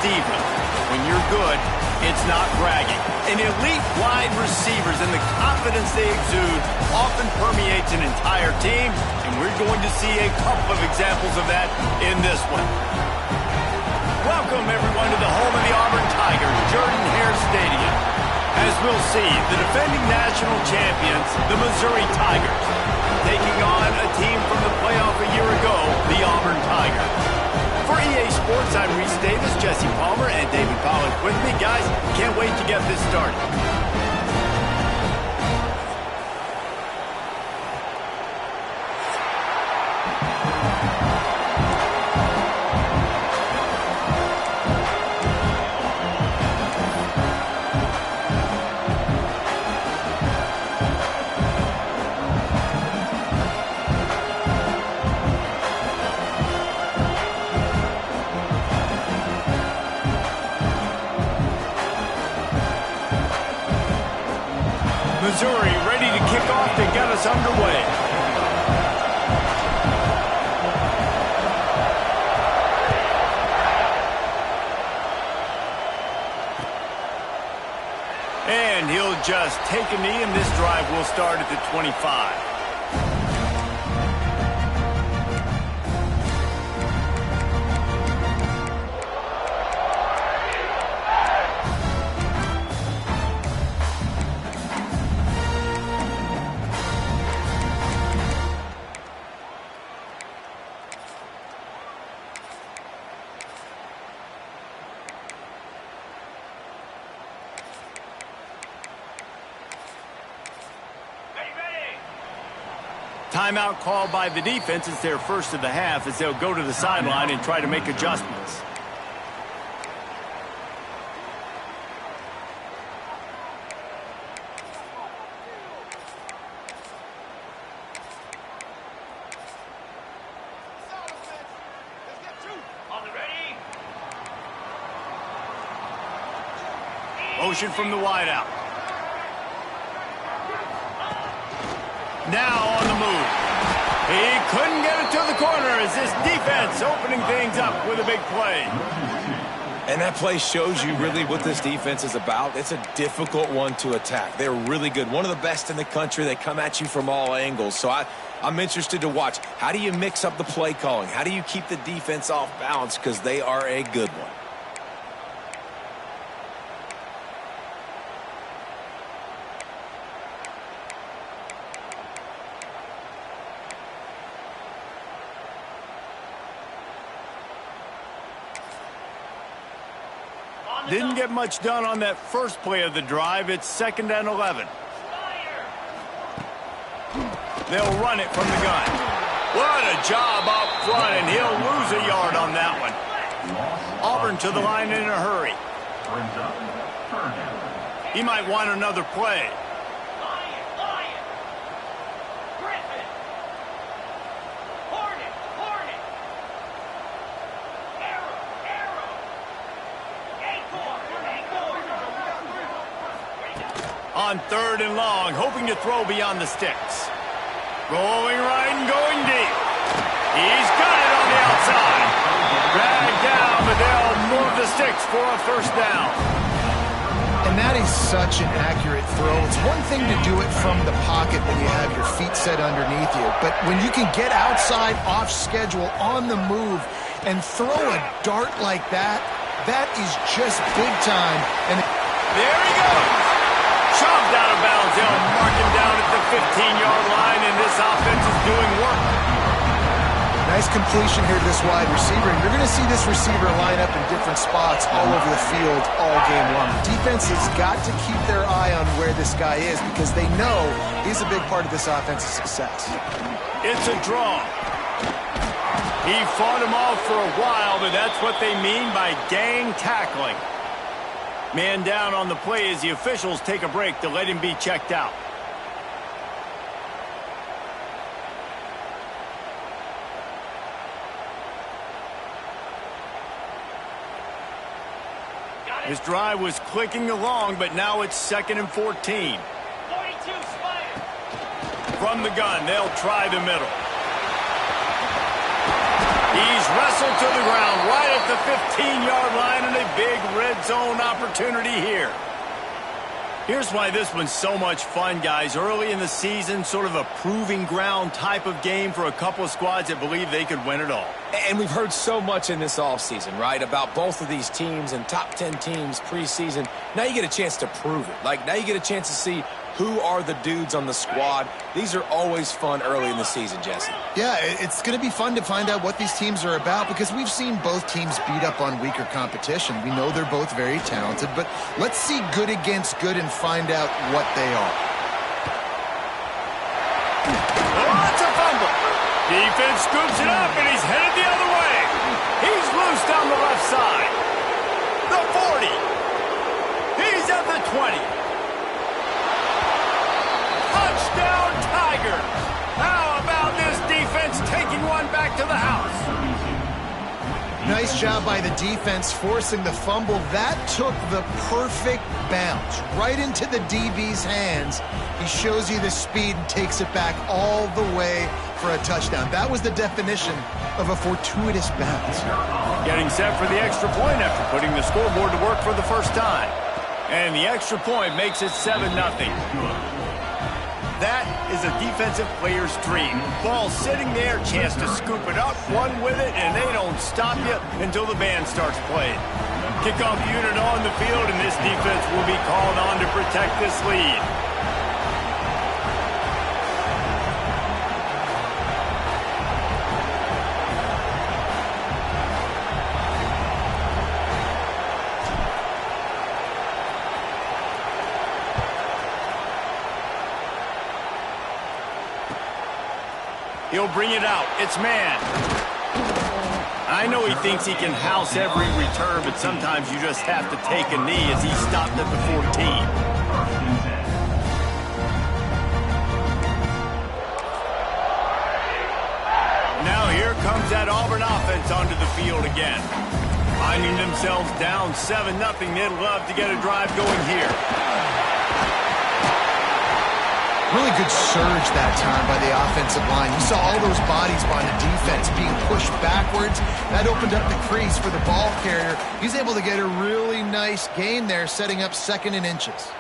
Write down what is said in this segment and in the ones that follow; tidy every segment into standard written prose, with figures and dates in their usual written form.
deceiving. When you're good, it's not bragging. And elite wide receivers and the confidence they exude often permeates an entire team, and we're going to see a couple of examples of that in this one. Welcome, everyone, to the home of the Auburn Tigers, Jordan-Hare Stadium. As we'll see, the defending national champions, the Missouri Tigers, taking on a team from the playoff a year ago, the Auburn Tigers. For EA Sports, I'm Reese Davis, Jesse Palmer, and David Pollack with me. Guys, can't wait to get this started. Missouri ready to kick off to get us underway. And he'll just take a knee, and this drive will start at the 25. Timeout called by the defense. It's their first of the half as they'll go to the sideline and try to make adjustments. Motion from the wideout. Now on the move. He couldn't get it to the corner as this defense opening things up with a big play. And that play shows you really what this defense is about. It's a difficult one to attack. They're really good. One of the best in the country. They come at you from all angles. So I'm interested to watch. How do you mix up the play calling? How do you keep the defense off balance? Because they are a good one. Didn't get much done on that first play of the drive. It's 2nd and 11. They'll run it from the gun. What a job up front, and he'll lose a yard on that one. Auburn to the line in a hurry. He might want another play. On 3rd and long, hoping to throw beyond the sticks. Rolling right and going deep. He's got it on the outside. Dragged down, but they'll move the sticks for a first down. And that is such an accurate throw. It's one thing to do it from the pocket when you have your feet set underneath you, but when you can get outside, off schedule, on the move, and throw a dart like that, that is just big time. And there he goes. Shoved out of bounds. They'll mark him down at the 15-yard line, and this offense is doing work. Nice completion here to this wide receiver. And you're going to see this receiver line up in different spots all over the field all game long. Defense has got to keep their eye on where this guy is because they know he's a big part of this offense's success. It's a draw. He fought him off for a while, but that's what they mean by gang tackling. Man down on the play as the officials take a break to let him be checked out. This drive was clicking along, but now it's 2nd and 14. 42 From the gun, they'll try the middle. He's wrestled to the ground right at the 15-yard line, and a big red zone opportunity here. Here's why this one's so much fun, guys. Early in the season, sort of a proving ground type of game for a couple of squads that believe they could win it all. And we've heard so much in this offseason, right, about both of these teams and top 10 teams preseason. Now you get a chance to prove it. Like, now you get a chance to see who are the dudes on the squad. These are always fun early in the season, Jesse. Yeah, it's going to be fun to find out what these teams are about because we've seen both teams beat up on weaker competition. We know they're both very talented, but let's see good against good and find out what they are. Oh, it's a fumble. Defense scoops it up, and he's headed the other way. He's loose down the left side. The 40. He's at the 20. Touchdown, Tiger. How about this defense taking one back to the house? Nice job by the defense forcing the fumble. That took the perfect bounce right into the DB's hands. He shows you the speed and takes it back all the way for a touchdown. That was the definition of a fortuitous bounce. Getting set for the extra point after putting the scoreboard to work for the first time. And the extra point makes it 7-0. That is a defensive player's dream. Ball sitting there, chance to scoop it up, run with it, and they don't stop you until the band starts playing. Kickoff unit on the field, and this defense will be called on to protect this lead. He'll bring it out. It's man. I know he thinks he can house every return, but sometimes you just have to take a knee as he stopped at the 14. Now here comes that Auburn offense onto the field again. Finding themselves down 7-0, they'd love to get a drive going here. Really good surge that time by the offensive line. You saw all those bodies by the defense being pushed backwards. That opened up the crease for the ball carrier. He's able to get a really nice gain there, setting up 2nd and inches.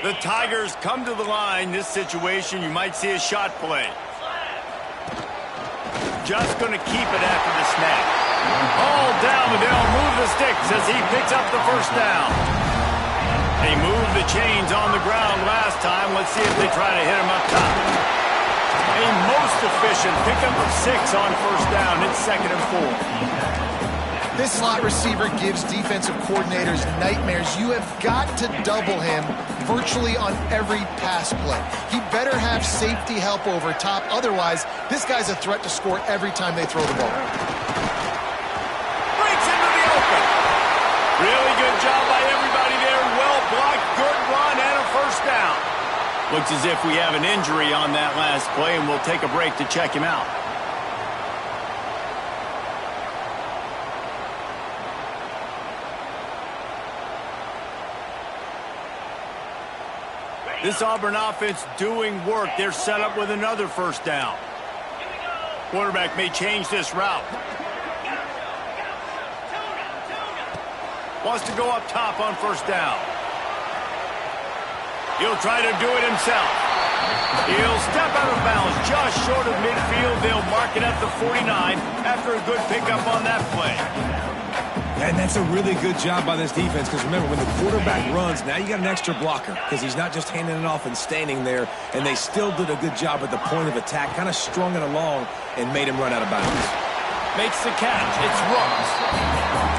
The Tigers come to the line. This situation, you might see a shot play. Just going to keep it after the snap. All down, but they'll move the sticks as he picks up the first down. They moved the chains on the ground last time. Let's see if they try to hit him up top. A most efficient pickup of 6 on first down. It's 2nd and 4. This slot receiver gives defensive coordinators nightmares. You have got to double him virtually on every pass play. He better have safety help over top. Otherwise, this guy's a threat to score every time they throw the ball. Breaks into the open. Really good job by everybody there. Well blocked, good run, and a first down. Looks as if we have an injury on that last play, and we'll take a break to check him out. This Auburn offense doing work. They're set up with another first down. Quarterback may change this route. Wants to go up top on first down. He'll try to do it himself. He'll step out of bounds just short of midfield. They'll mark it at the 49 after a good pickup on that play. And that's a really good job by this defense because remember, when the quarterback runs, now you got an extra blocker because he's not just handing it off and standing there, and they still did a good job at the point of attack, kind of strung it along and made him run out of bounds. Makes the catch. It's Rooks.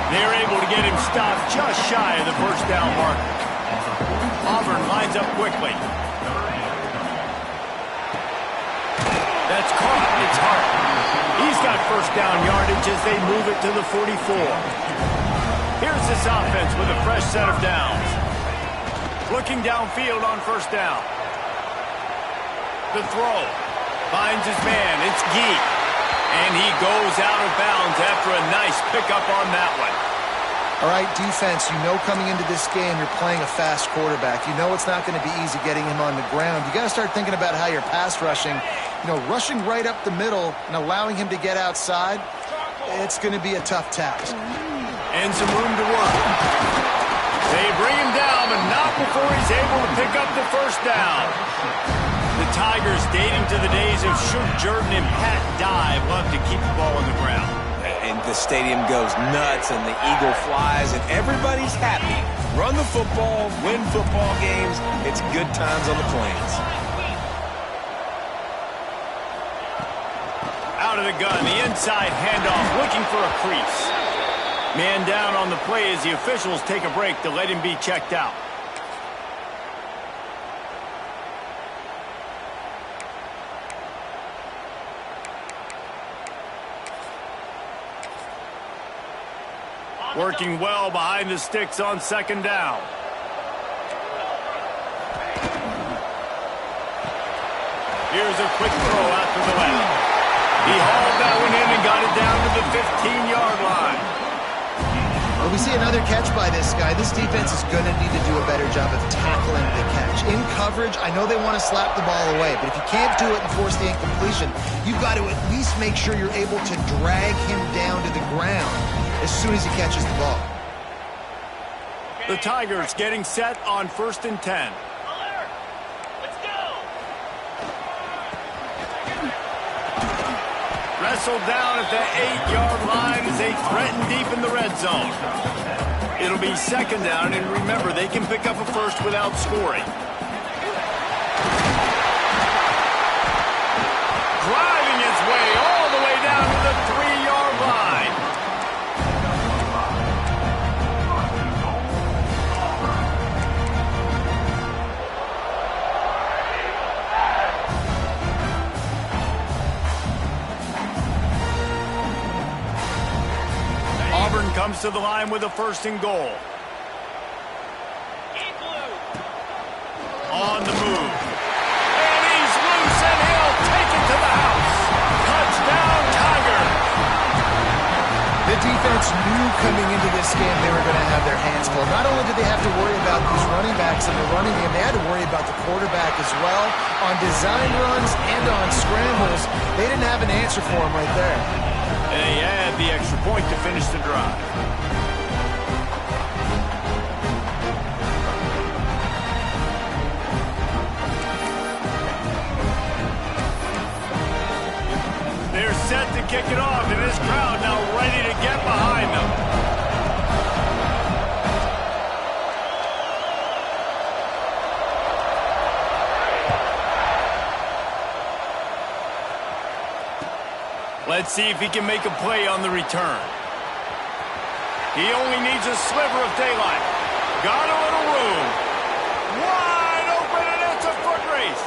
They're able to get him stopped just shy of the first down marker. Auburn lines up quickly. That's caught. It's Hart. He's got first down yardage as they move it to the 44. Here's this offense with a fresh set of downs. Looking downfield on first down. The throw. Finds his man. It's Gee. And he goes out of bounds after a nice pickup on that one. All right, defense, you know coming into this game you're playing a fast quarterback. You know it's not going to be easy getting him on the ground. You got to start thinking about how you're pass rushing. You know, rushing right up the middle and allowing him to get outside, it's going to be a tough task. And some room to work. They bring him down, but not before he's able to pick up the first down. The Tigers, dating to the days of Shook Jordan and Pat Dye, love to keep the ball on the ground. And the stadium goes nuts, and the eagle flies, and everybody's happy. Run the football, win football games. It's good times on the Plains. Out of the gun, the inside handoff, looking for a crease. Man down on the play as the officials take a break to let him be checked out. Working well behind the sticks on second down. Here's a quick throw out to the left. He hauled that one in and got it down to the 15-yard line. Well, we see another catch by this guy. This defense is going to need to do a better job of tackling the catch. In coverage, I know they want to slap the ball away, but if you can't do it and force the incompletion, you've got to at least make sure you're able to drag him down to the ground as soon as he catches the ball. The Tigers getting set on 1st and 10. Let's go. Wrestled down at the 8-yard line as they threaten deep in the red zone. It'll be second down, and remember, they can pick up a first without scoring. Driving its way all the way down to the 3-yard line. Auburn comes to the line with a 1st and goal. On the move. And he's loose, and he'll take it to the house. Touchdown, Tigers. The defense knew coming into this game they were going to have their hands full. Not only did they have to worry about these running backs in the running game, they had to worry about the quarterback as well. On design runs and on scrambles, they didn't have an answer for him right there. And they add the extra point to finish the drive. They're set to kick it off, and this crowd now ready to get behind them. Let's see if he can make a play on the return. He only needs a sliver of daylight. Got a little room. Wide open, and it's a foot race.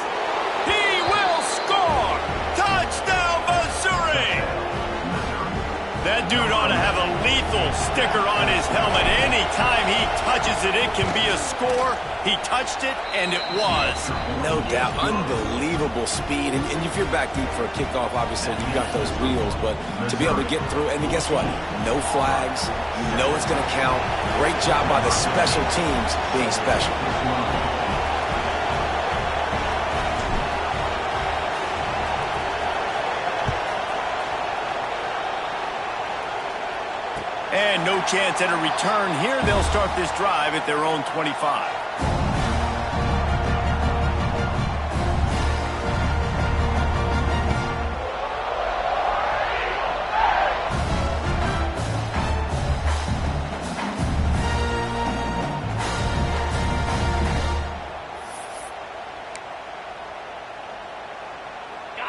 He will score. Touchdown, Missouri. That dude ought to have a lethal sticker on his helmet. Anytime he touches it, it can be a score. He touched it, and it was. No doubt. Unbelievable speed. And if you're back deep for a kickoff, obviously, you've got those wheels. But to be able to get through, and guess what? No flags. You know it's going to count. Great job by the special teams being special. And no chance at a return here. They'll start this drive at their own 25.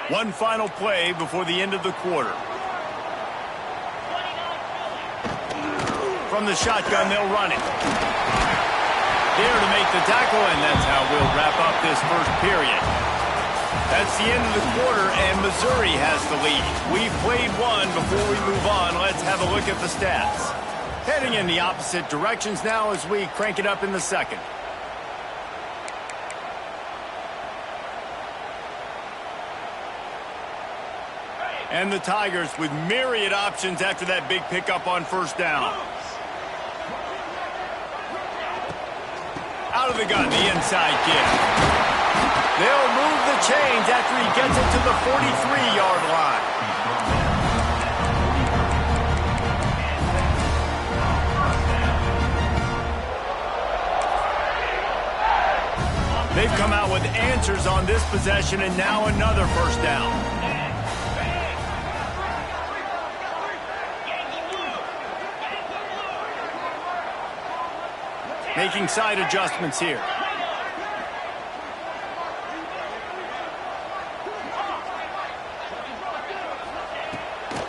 One final play before the end of the quarter. From the shotgun, they'll run it. There to make the tackle, and that's how we'll wrap up this first period. That's the end of the quarter, and Missouri has the lead. We've played one. Before we move on, let's have a look at the stats. Heading in the opposite directions now as we crank it up in the second. And the Tigers with myriad options after that big pickup on 1st down. Out of the gun, the inside give. They'll move the chains after he gets it to the 43-yard line. They've come out with answers on this possession, and now another first down. Making side adjustments here.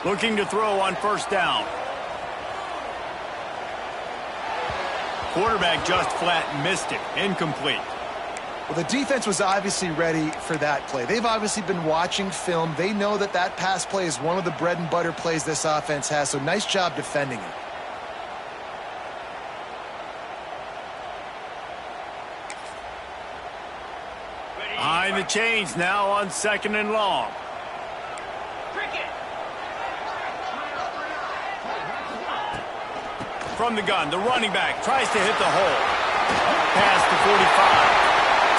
Looking to throw on first down. Quarterback just flat missed it. Incomplete. Well, the defense was obviously ready for that play. They've obviously been watching film. They know that that pass play is one of the bread and butter plays this offense has, so nice job defending it. Behind the chains now on 2nd and long. From the gun, the running back tries to hit the hole. Past the 45.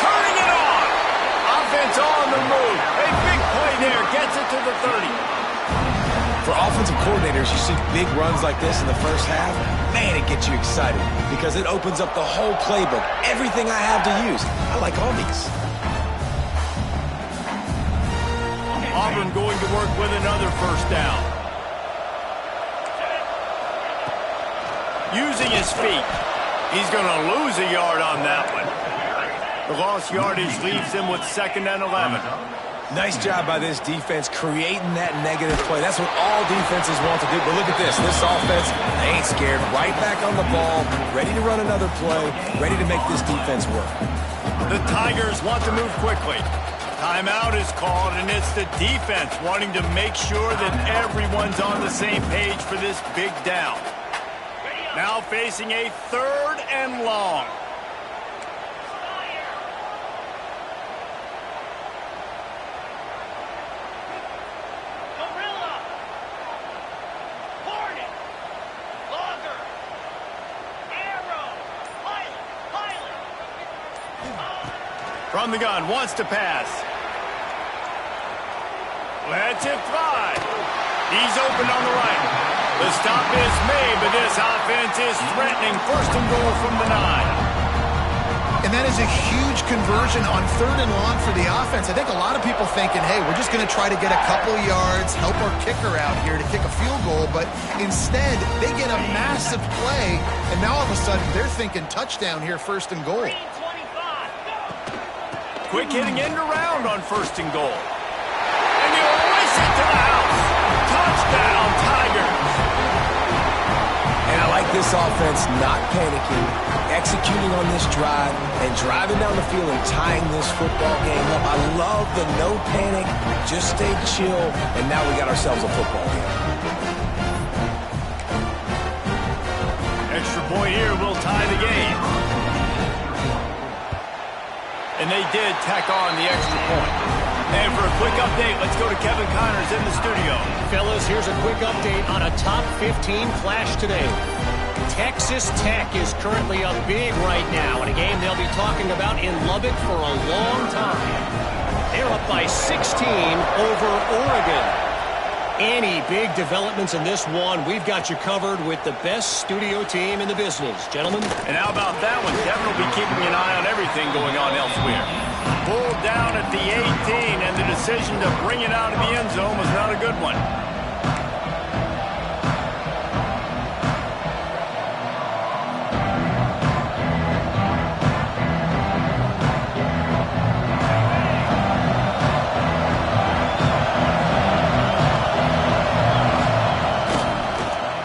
Turning it on. Offense on the move. A big play there. Gets it to the 30. For offensive coordinators, you see big runs like this in the first half. Man, it gets you excited because it opens up the whole playbook. Everything I have to use. I like all these. Auburn going to work with another first down. Using his feet. He's going to lose a yard on that one. The lost yardage leaves him with 2nd and 11. Nice job by this defense creating that negative play. That's what all defenses want to do. But look at this. This offense, they ain't scared. Right back on the ball, ready to run another play, ready to make this defense work. The Tigers want to move quickly. Timeout is called, and it's the defense wanting to make sure that everyone's on the same page for this big down. Now facing a 3rd and long. From the gun, wants to pass. Lets it fly. He's open on the right. The stop is made, but this offense is threatening 1st and goal from the 9. And that is a huge conversion on 3rd and long for the offense. I think a lot of people thinking, hey, we're just going to try to get a couple yards, help our kicker out here to kick a field goal. But instead, they get a massive play, and now all of a sudden they're thinking touchdown here, 1st and goal. Quick hitting end around on 1st and goal. And he'll race it to the house. Touchdown, Tigers. And I like this offense not panicking, executing on this drive, and driving down the field and tying this football game up. I love the no panic, just stay chill, and now we got ourselves a football game. Extra point here will tie the game. And they did tack on the extra point. And for a quick update, let's go to Kevin Connors in the studio. Fellas, here's a quick update on a top 15 clash today. Texas Tech is currently up big right now in a game they'll be talking about in Lubbock for a long time. They're up by 16 over Oregon. Any big developments in this one, we've got you covered with the best studio team in the business. Gentlemen. And how about that one? Kevin will be keeping an eye on everything going on elsewhere. Pulled down at the 18, and the decision to bring it out of the end zone was not a good one.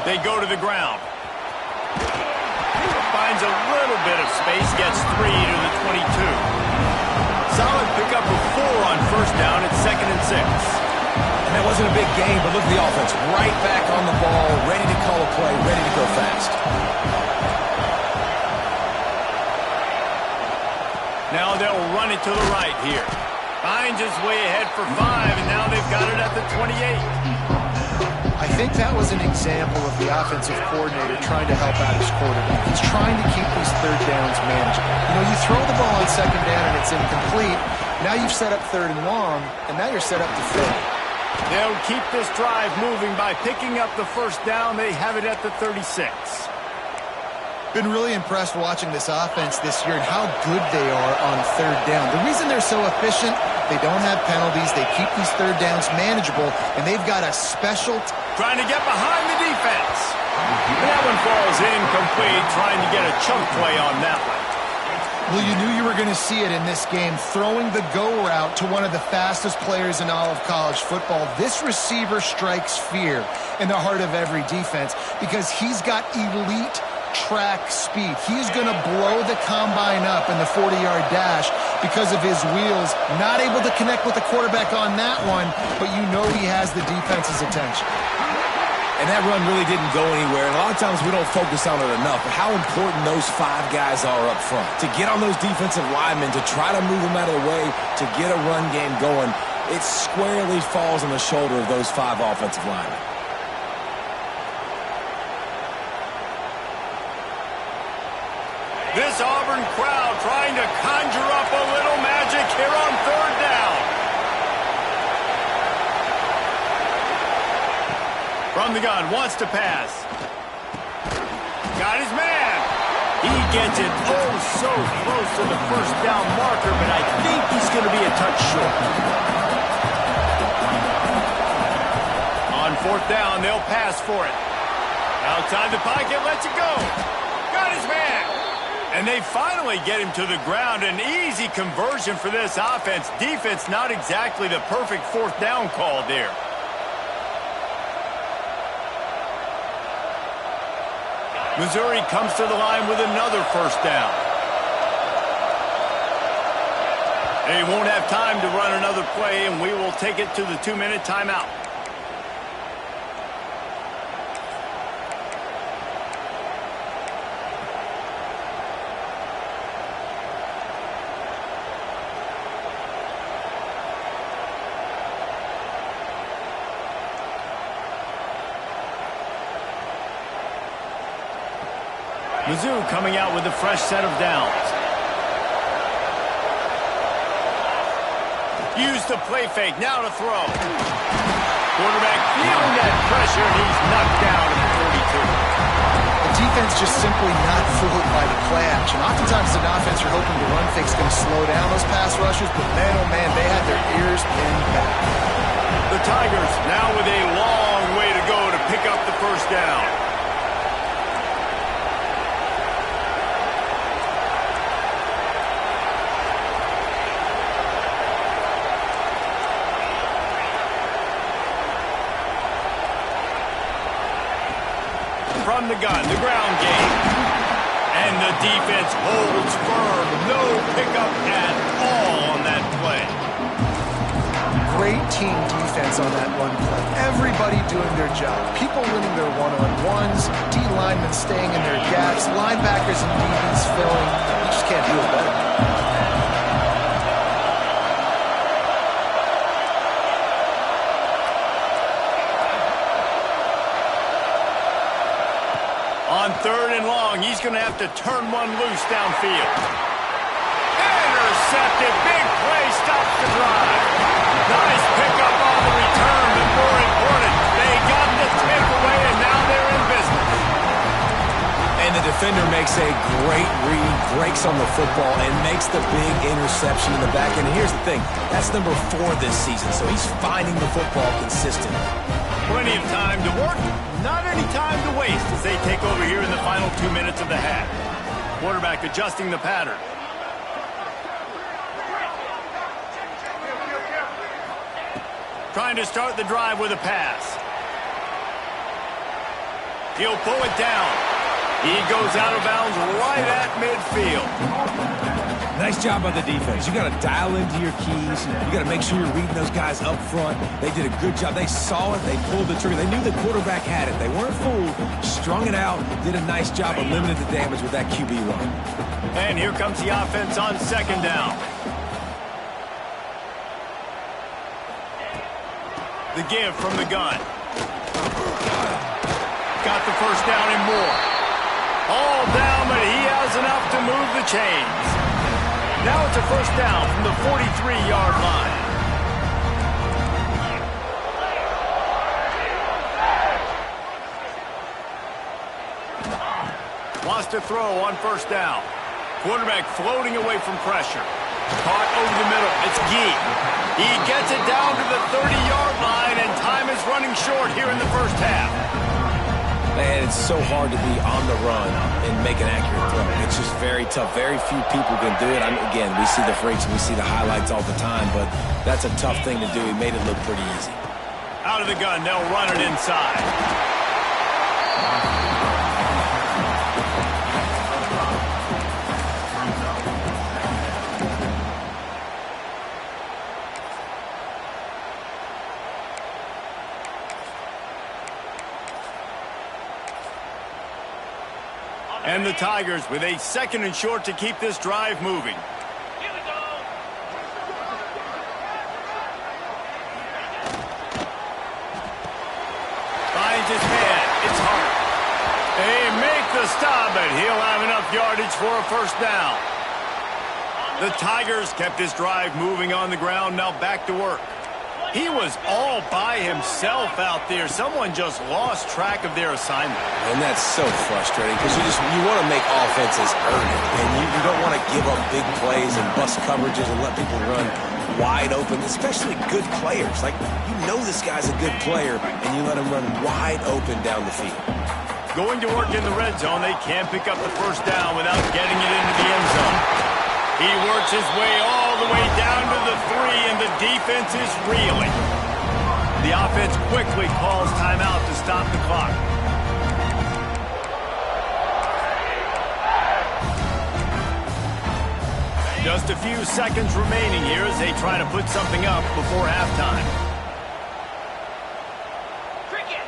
They go to the ground. Finds a little bit of space, gets 3 to the 22. Solid pickup of 4 on first down. It's 2nd and 6. And that wasn't a big game, but look at the offense. Right back on the ball, ready to call a play, ready to go fast. Now they'll run it to the right here. Finds his way ahead for 5, and now they've got it at the 28. I think that was an example of the offensive coordinator trying to help out his quarterback. He's trying to keep these third downs manageable. You know, you throw the ball on second down and it's incomplete. Now you've set up third and long, and now you're set up to fail. They'll keep this drive moving by picking up the first down. They have it at the 36. Been really impressed watching this offense this year and how good they are on third down. The reason they're so efficient, they don't have penalties. They keep these third downs manageable, and they've got a special... Trying to get behind the defense. That one falls incomplete, trying to get a chunk play on that one. Well, you knew you were going to see it in this game, throwing the go route to one of the fastest players in all of college football. This receiver strikes fear in the heart of every defense because he's got elite track speed. He's going to blow the combine up in the 40-yard dash because of his wheels. Not able to connect with the quarterback on that one, but you know he has the defense's attention. And that run really didn't go anywhere. And a lot of times we don't focus on it enough, but how important those 5 guys are up front. To get on those defensive linemen, to try to move them out of the way, to get a run game going, it squarely falls on the shoulder of those 5 offensive linemen. This Auburn crowd trying to conjure up a little magic here on third down. From the gun, wants to pass. Got his man. He gets it oh so close to the first down marker, but I think he's going to be a touch short. On fourth down, they'll pass for it. Outside the pocket, lets it go. Got his man. And they finally get him to the ground. An easy conversion for this offense. Defense not exactly the perfect fourth down call there. Missouri comes to the line with another first down. They won't have time to run another play, and we will take it to the 2-minute timeout. Mizzou coming out with a fresh set of downs. Use the play fake, now to throw. Quarterback feeling that pressure, and he's knocked down at the 42. The defense just simply not fooled by the play action. Oftentimes as an offense, you're hoping the run fake's going to slow down those pass rushers, but man, oh man, they had their ears pinned back. The Tigers now with a long way to go to pick up the first down. From the gun, the ground game. And the defense holds firm. No pickup at all on that play. Great team defense on that run play. Everybody doing their job. People winning their one-on-ones, D-linemen staying in their gaps, linebackers and DBs filling. You just can't do it better. On third and long, he's going to have to turn one loose downfield. Intercepted. Big play. Stops the drive. Nice pickup on the return, but more important, they got the takeaway, and now they're in business. And the defender makes a great read, breaks on the football, and makes the big interception in the back. And here's the thing. That's number 4 this season, so he's finding the football consistently. Plenty of time to work, not any time to waste as they take over here in the final 2 minutes of the half. Quarterback adjusting the pattern. Trying to start the drive with a pass. He'll pull it down. He goes out of bounds right at midfield. Nice job by the defense. You got to dial into your keys. You got to make sure you're reading those guys up front. They did a good job. They saw it. They pulled the trigger. They knew the quarterback had it. They weren't fooled. Strung it out. Did a nice job of limiting the damage with that QB run. And here comes the offense on second down. The give from the gun. Got the first down and more. All down, but he has enough to move the chains. Now it's a first down from the 43-yard line. Wants to throw on first down. Quarterback floating away from pressure. Caught over the middle. It's Gee. He gets it down to the 30-yard line, and time is running short here in the first half. Man, it's so hard to be on the run and make an accurate throw. It's just very tough. Very few people can do it. Again, we see the freaks, we see the highlights all the time, but that's a tough thing to do. He made it look pretty easy. Out of the gun, they'll run it inside. And the Tigers with a second and short to keep this drive moving. Here we go. Finds his man. It's Hart. They make the stop, but he'll have enough yardage for a first down. The Tigers kept this drive moving on the ground. Now back to work. He was all by himself out there. Someone just lost track of their assignment. And that's so frustrating because you want to make offenses earn it. And you don't want to give up big plays and bust coverages and let people run wide open, especially good players. Like, you know this guy's a good player, and you let him run wide open down the field. Going to work in the red zone. They can't pick up the first down without getting it into the end zone. He works his way all the way down to the 3, and the defense is reeling. The offense quickly calls timeout to stop the clock. Just a few seconds remaining here as they try to put something up before halftime. Cricket.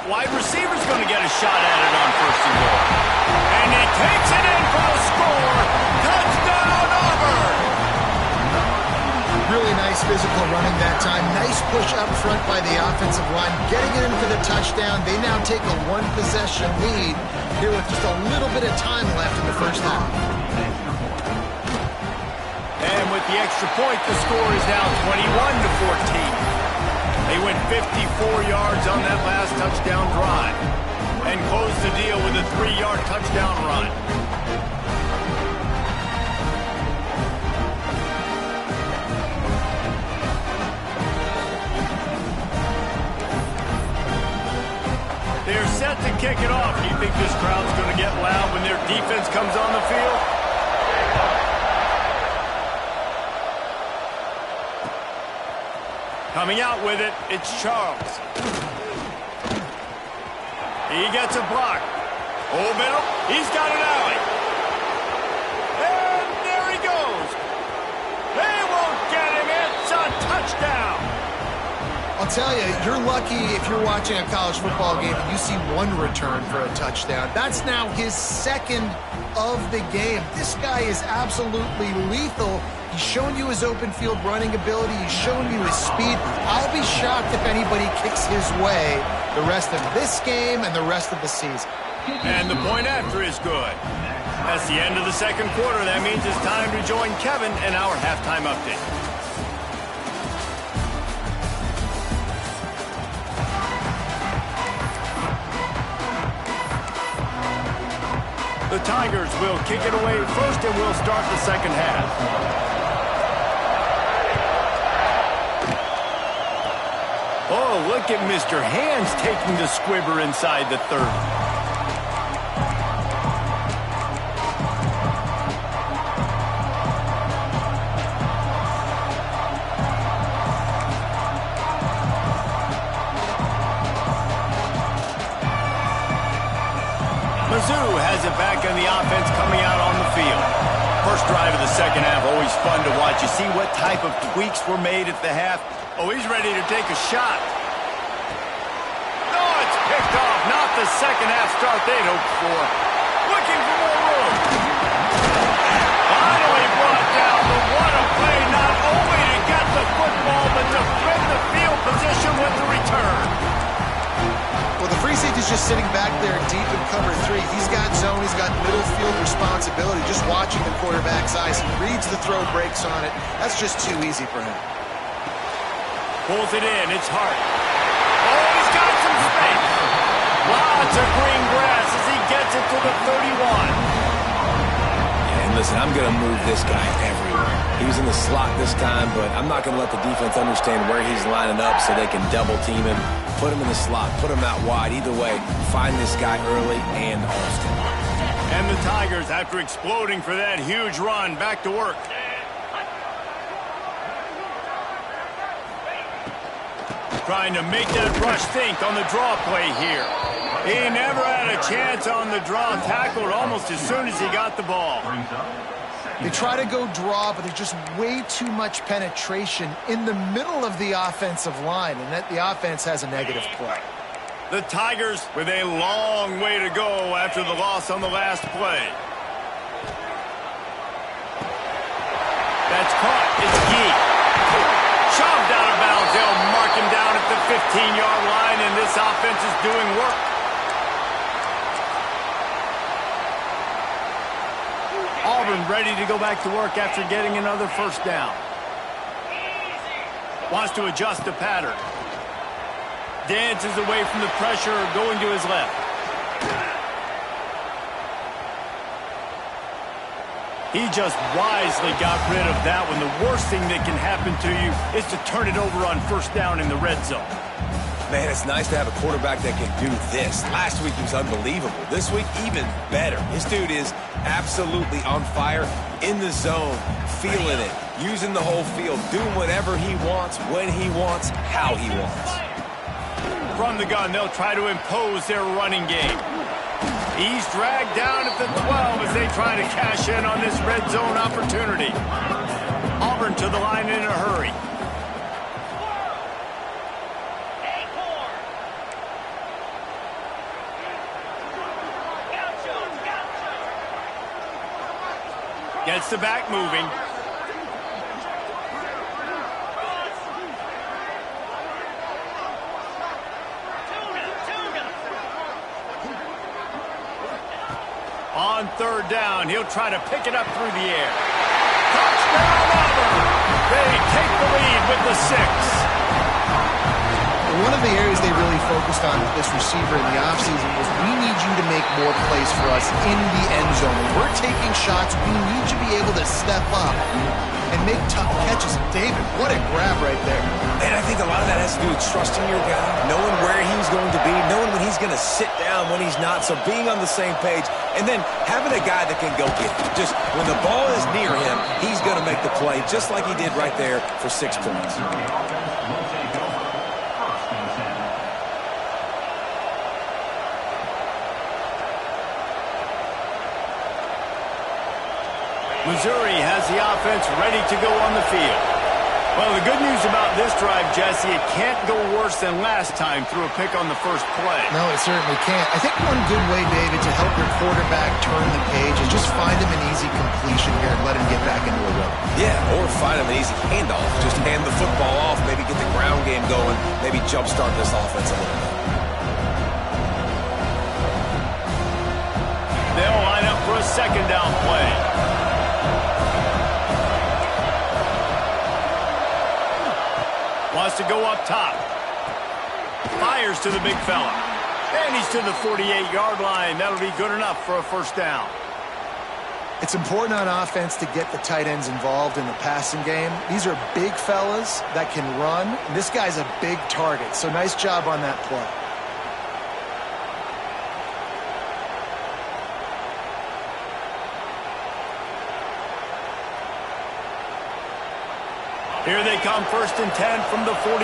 Wide receiver's going to get a shot at it on first and goal. And he takes it in for the score. Touchdown, Auburn! Really nice physical running that time. Nice push up front by the offensive line. Getting it in for the touchdown. They now take a one-possession lead here with just a little bit of time left in the first half. And with the extra point, the score is now 21-14. They went 54 yards on that last touchdown drive and closed the deal with a 3-yard touchdown run. They're set to kick it off. Do you think this crowd's going to get loud when their defense comes on the field? Coming out with it, it's Charles. He gets a block. Oh, middle. He's got an alley. And there he goes. They won't get him. It's a touchdown. I'll tell you, you're lucky if you're watching a college football game and you see one return for a touchdown. That's now his second of the game. This guy is absolutely lethal. He's shown you his open field running ability. He's shown you his speed. I'll be shocked if anybody kicks his way the rest of this game and the rest of the season. And the point after is good. That's the end of the second quarter. That means it's time to join Kevin in our halftime update. The Tigers will kick it away first, and we'll start the second half. Oh, look at Mr. Hands taking the squibber inside the 30. Mizzou has it back on the offense coming out on the field. First drive of the second half, always fun to watch. You see what type of tweaks were made at the half? Oh, he's ready to take a shot. No, it's picked off. Not the second half start they'd hoped for. Looking for more room. Finally brought down, but what a play, not only to get the football, but to thread the field. just sitting back there deep in cover 3. He's got zone. He's got middle field responsibility. Just watching the quarterback's eyes. He reads the throw, breaks on it. That's just too easy for him. Pulls it in. It's Hart. Oh, he's got some space. Lots of green grass as he gets it to the 31. And listen, I'm going to move this guy everywhere. He was in the slot this time, but I'm not going to let the defense understand where he's lining up so they can double team him, put him in the slot, put him out wide. Either way, find this guy early and often. And the Tigers, after exploding for that huge run, back to work. Trying to make that rush think on the draw play here. He never had a chance on the draw, tackled almost as soon as he got the ball. They try to go draw, but there's just way too much penetration in the middle of the offensive line, and that the offense has a negative play. The Tigers with a long way to go after the loss on the last play. That's caught. It's Gee. Shoved out of bounds. They'll mark him down at the 15-yard line, and this offense is doing work. Auburn ready to go back to work after getting another first down. Wants to adjust the pattern. Dances away from the pressure, going to his left. He just wisely got rid of that one. The worst thing that can happen to you is to turn it over on first down in the red zone. Man, it's nice to have a quarterback that can do this. Last week he was unbelievable. This week, even better. This dude is absolutely on fire, in the zone, feeling it, using the whole field, doing whatever he wants, when he wants, how he wants. From the gun, they'll try to impose their running game. He's dragged down at the 12 as they try to cash in on this red zone opportunity. Auburn to the line in a hurry. Gets the back moving. On third down, he'll try to pick it up through the air. Touchdown, Auburn! They take the lead with the 6. One of the areas they really focused on with this receiver in the offseason was we need you to make more plays for us in the end zone. When we're taking shots, we need you to be able to step up and make tough catches. David, what a grab right there. And I think a lot of that has to do with trusting your guy, knowing where he's going to be, knowing when he's going to sit down, when he's not, so being on the same page, and then having a guy that can go get it. Just when the ball is near him, he's going to make the play, just like he did right there for 6 points. Missouri has the offense ready to go on the field. Well, the good news about this drive, Jesse, it can't go worse than last time through a pick on the first play. No, it certainly can't. I think one good way, David, to help your quarterback turn the page is just find him an easy completion here and let him get back into a rhythm. Yeah, or find him an easy handoff. Just hand the football off, maybe get the ground game going, maybe jumpstart this offense a little bit. They'll line up for a second down play. Wants to go up top. Fires to the big fella. And he's to the 48-yard line. That'll be good enough for a first down. It's important on offense to get the tight ends involved in the passing game. These are big fellas that can run. And this guy's a big target, so nice job on that play. Here they come, 1st and 10 from the 48.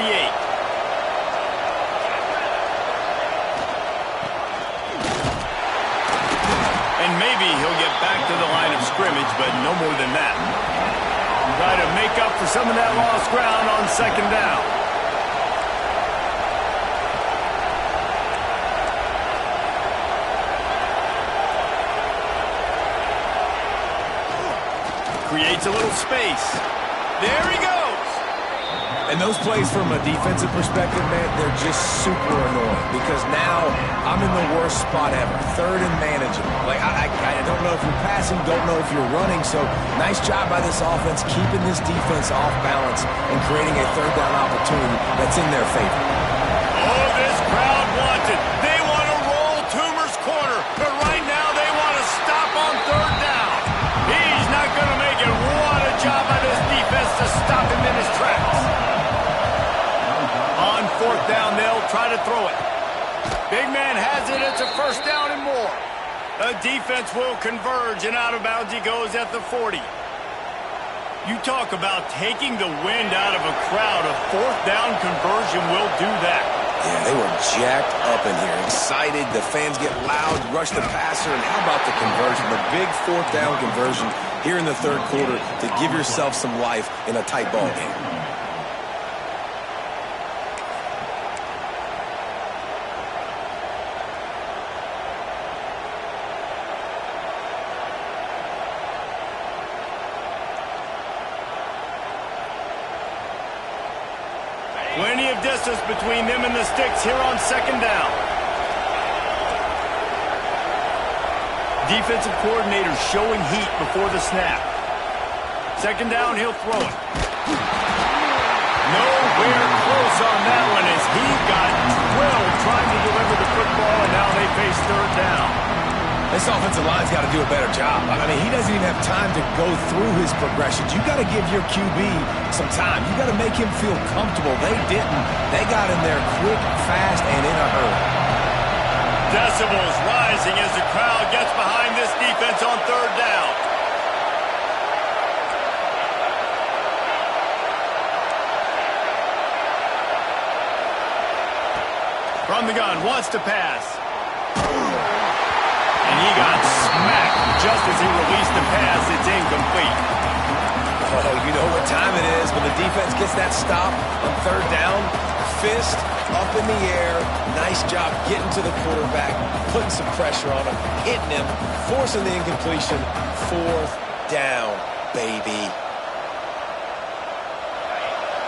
And maybe he'll get back to the line of scrimmage, but no more than that. Try to make up for some of that lost ground on second down. Creates a little space. There he goes. And those plays from a defensive perspective, man, they're just super annoying because now I'm in the worst spot ever, third and manageable. Like, I don't know if you're passing, don't know if you're running, so nice job by this offense keeping this defense off balance and creating a third down opportunity that's in their favor. Oh, this crowd wants it. They want to roll Toomer's corner, but right now they want to stop on third down. He's not going to make it. What a job by this defense to stop him in his tracks. On fourth down, they'll try to throw it. Big man has it. It's a first down and more. The defense will converge, and out of bounds he goes at the 40. You talk about taking the wind out of a crowd. A fourth down conversion will do that. Yeah, they were jacked up in here, excited. The fans get loud, rush the passer, and how about the conversion? The big fourth down conversion here in the third quarter to give yourself some life in a tight ball game. Plenty of distance between them and the sticks here on second down. Defensive coordinator showing heat before the snap. Second down, he'll throw it. Nowhere close on that one as he got drilled trying to deliver the football, and now they face third down. This offensive line's got to do a better job. I mean, he doesn't even have time to go through his progressions. You got to give your QB some time. You got to make him feel comfortable. They didn't. They got in there quick, fast, and in a hurry. Decibels rising as the crowd gets behind this defense on third down. From the gun, wants to pass. And he got smacked just as he released the pass. It's incomplete. Oh, you know what time it is when the defense gets that stop on third down. Fist up in the air. Nice job getting to the quarterback, putting some pressure on him, hitting him, forcing the incompletion. Fourth down, baby.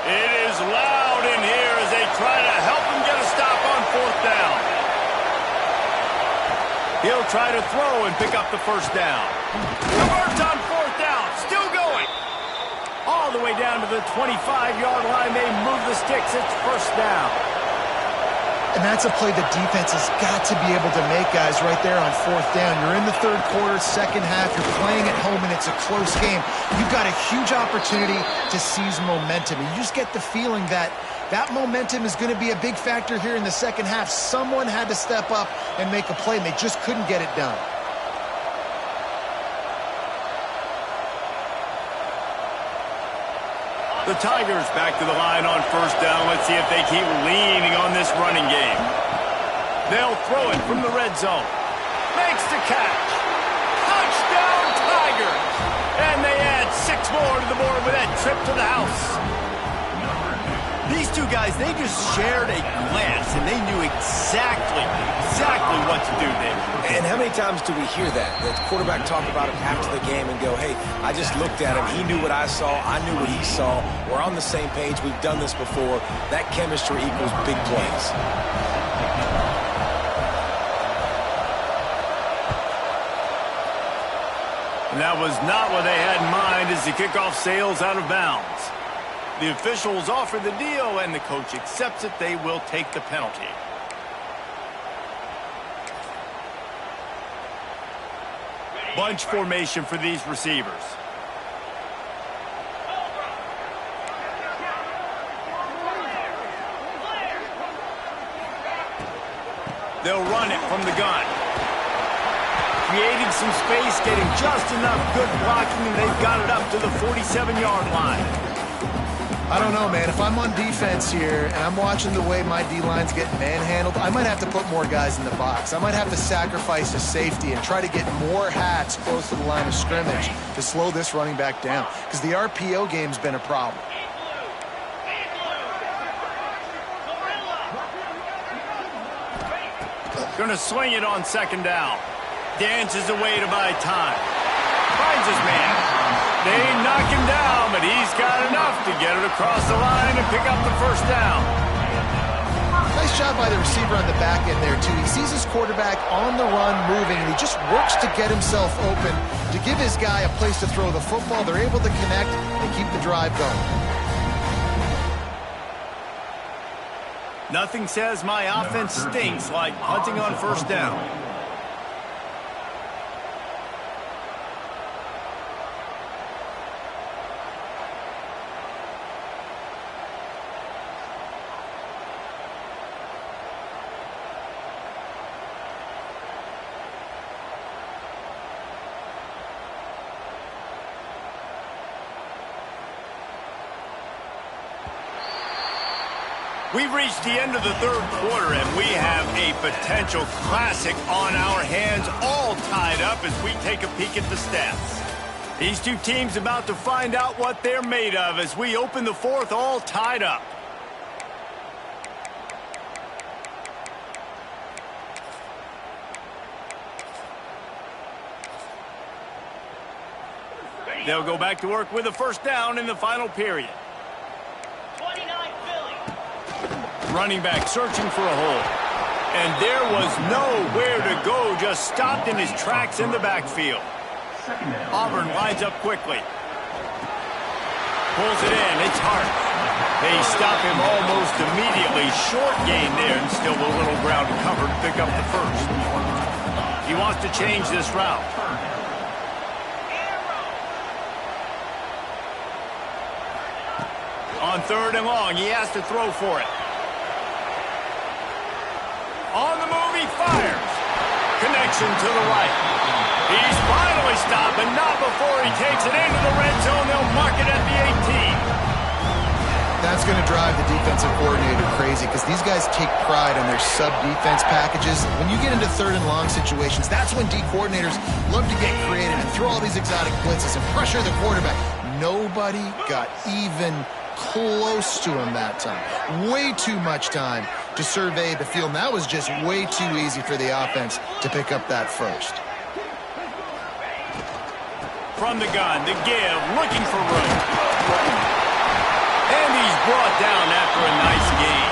It is loud in here as they try to help him get a stop on fourth down. He'll try to throw and pick up the first down. Converts on fourth down. Still going. All the way down to the 25-yard line. They move the sticks. It's first down. And that's a play the defense has got to be able to make, guys, right there on fourth down. You're in the third quarter, second half. You're playing at home, and it's a close game. You've got a huge opportunity to seize momentum. And you just get the feeling that that momentum is going to be a big factor here in the second half. Someone had to step up and make a play, and they just couldn't get it done. The Tigers back to the line on first down. Let's see if they keep leaning on this running game. They'll throw it from the red zone. Makes the catch. Touchdown, Tigers! And they add 6 more to the board with that trip to the house. These two guys, they just shared a glance, and they knew exactly what to do there. And how many times do we hear that? The quarterback talk about it after the game and go, hey, I just looked at him. He knew what I saw. I knew what he saw. We're on the same page. We've done this before. That chemistry equals big plays. And that was not what they had in mind as the kickoff sails out of bounds. The officials offer the deal, and the coach accepts it. They will take the penalty. Bunch formation for these receivers. They'll run it from the gun. Creating some space, getting just enough good blocking, and they've got it up to the 47-yard line. I don't know, man. If I'm on defense here and I'm watching the way my D-line's getting manhandled, I might have to put more guys in the box. I might have to sacrifice a safety and try to get more hats close to the line of scrimmage to slow this running back down, because the RPO game's been a problem. Gonna swing it on second down. Dances away to buy time. Finds his man. They knock him down, but he's He's got enough to get it across the line and pick up the first down. Nice job by the receiver on the back end there, too. He sees his quarterback on the run moving, and he just works to get himself open to give his guy a place to throw the football. They're able to connect and keep the drive going. Nothing says my offense stinks like punting on first down. We've reached the end of the third quarter, and we have a potential classic on our hands, all tied up as we take a peek at the stats. These two teams about to find out what they're made of as we open the fourth, all tied up. They'll go back to work with a first down in the final period. Running back searching for a hole. And there was nowhere to go, just stopped in his tracks in the backfield. Auburn lines up quickly. Pulls it in, it's Hart. They stop him almost immediately. Short gain there, and still a little ground to cover to pick up the first. He wants to change this route. On third and long, he has to throw for it. On the move, he fires. Connection to the right. He's finally stopped, but not before he takes it into the red zone. They'll mark it at the 18. That's going to drive the defensive coordinator crazy because these guys take pride in their sub-defense packages. When you get into third and long situations, that's when D coordinators love to get creative and throw all these exotic blitzes and pressure the quarterback. Nobody got even close to him that time. Way too much time to survey the field. And that was just way too easy for the offense to pick up that first. From the gun, the give, looking for room. And he's brought down after a nice gain.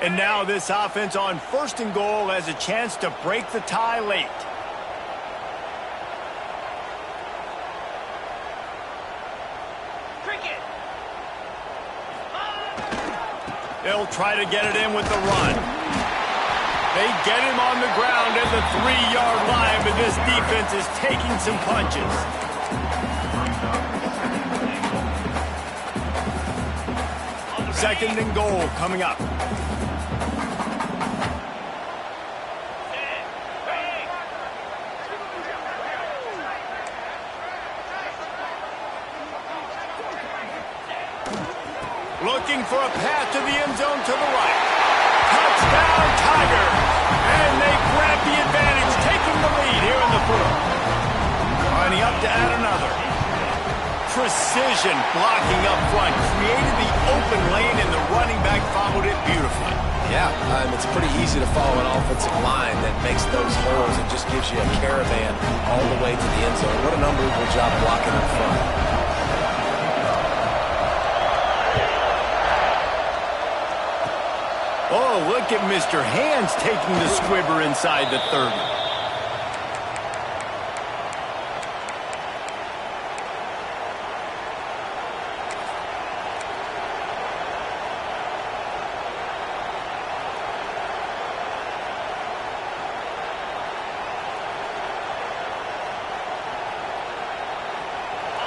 And now this offense on first and goal has a chance to break the tie late. Cricket. They'll try to get it in with the run. They get him on the ground at the 3-yard line, but this defense is taking some punches. Second and goal coming up. Looking for a path to the end zone to the right. Touchdown, Tigers! And they grab the advantage, taking the lead here in the fourth. Lining up to add another. Precision blocking up front. Created the open lane, and the running back followed it beautifully. Yeah, it's pretty easy to follow an offensive line that makes those holes and just gives you a caravan all the way to the end zone. What an unbelievable job blocking up front. Oh, look at Mr. Hands taking the squibber inside the 30.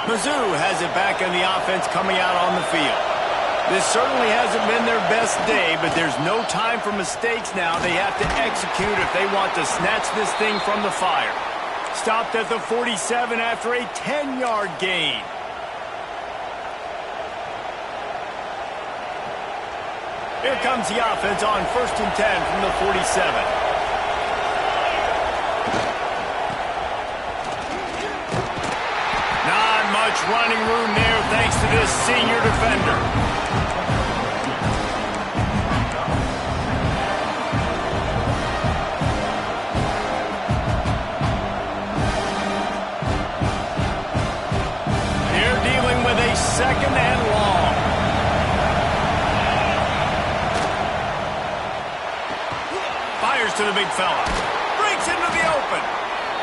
Mizzou has it back in the offense coming out on the field. This certainly hasn't been their best day, but there's no time for mistakes now. They have to execute if they want to snatch this thing from the fire. Stopped at the 47 after a 10-yard gain. Here comes the offense on first and 10 from the 47. much running room there thanks to this senior defender. They're dealing with a second and long. Fires to the big fella. Breaks into the open.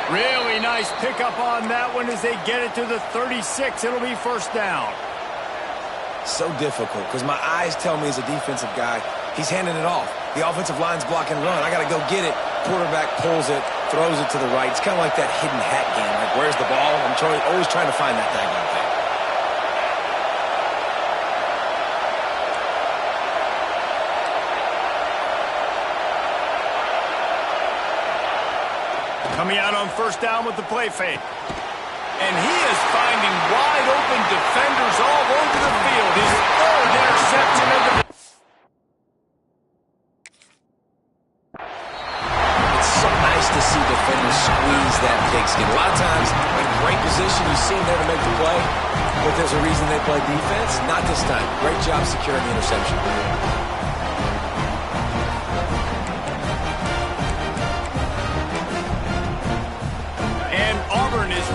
Really nice pickup on that one as they get it to the 36. It'll be first down. So difficult because my eyes tell me as a defensive guy, he's handing it off. The offensive line's blocking run. I got to go get it. Quarterback pulls it, throws it to the right. It's kind of like that hidden hat game. Like, where's the ball? I'm always trying to find that daggone thing. Coming out on first down with the play fake. And he is finding wide open defenders all over the field. His third interception of the... It's so nice to see defenders squeeze that pigskin. A lot of times, in great position, you see them there to make the play, but there's a reason they play defense. Not this time. Great job securing the interception.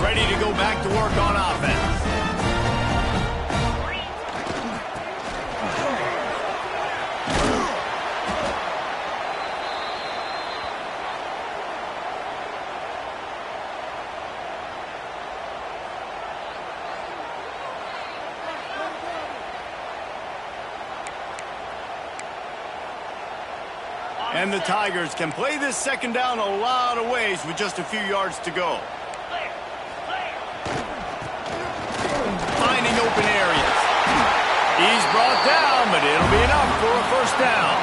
Ready to go back to work on offense. And the Tigers can play this second down a lot of ways with just a few yards to go. Finding open areas. He's brought down, but it'll be enough for a first down.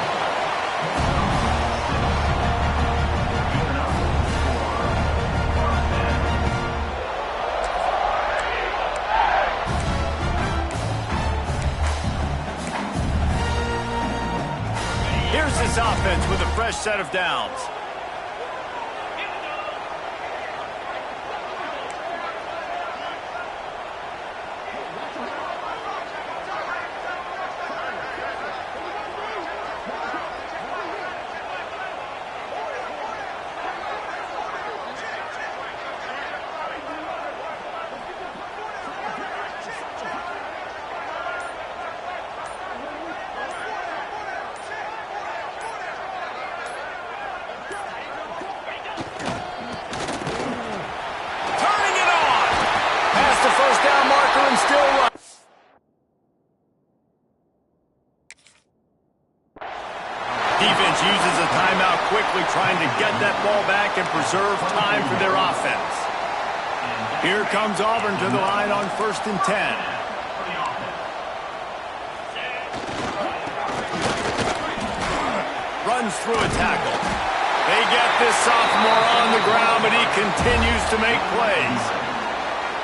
Here's this offense with a fresh set of downs. Defense uses a timeout quickly, trying to get that ball back and preserve time for their offense. Here comes Auburn to the line on 1st and 10. Runs through a tackle. They get this sophomore on the ground, but he continues to make plays.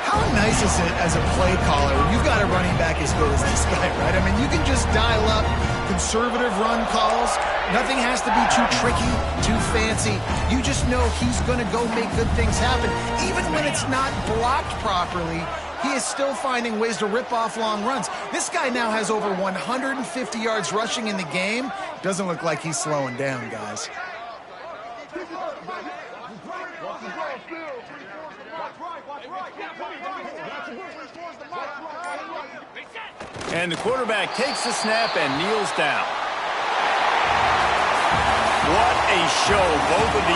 How nice is it as a play caller when you've got a running back as good as this guy, right? I mean, you can just dial up conservative run calls. Nothing has to be too tricky, too fancy. You just know he's going to go make good things happen. Even when it's not blocked properly, he is still finding ways to rip off long runs. This guy now has over 150 yards rushing in the game. Doesn't look like he's slowing down, guys. And the quarterback takes the snap and kneels down. What a show both of these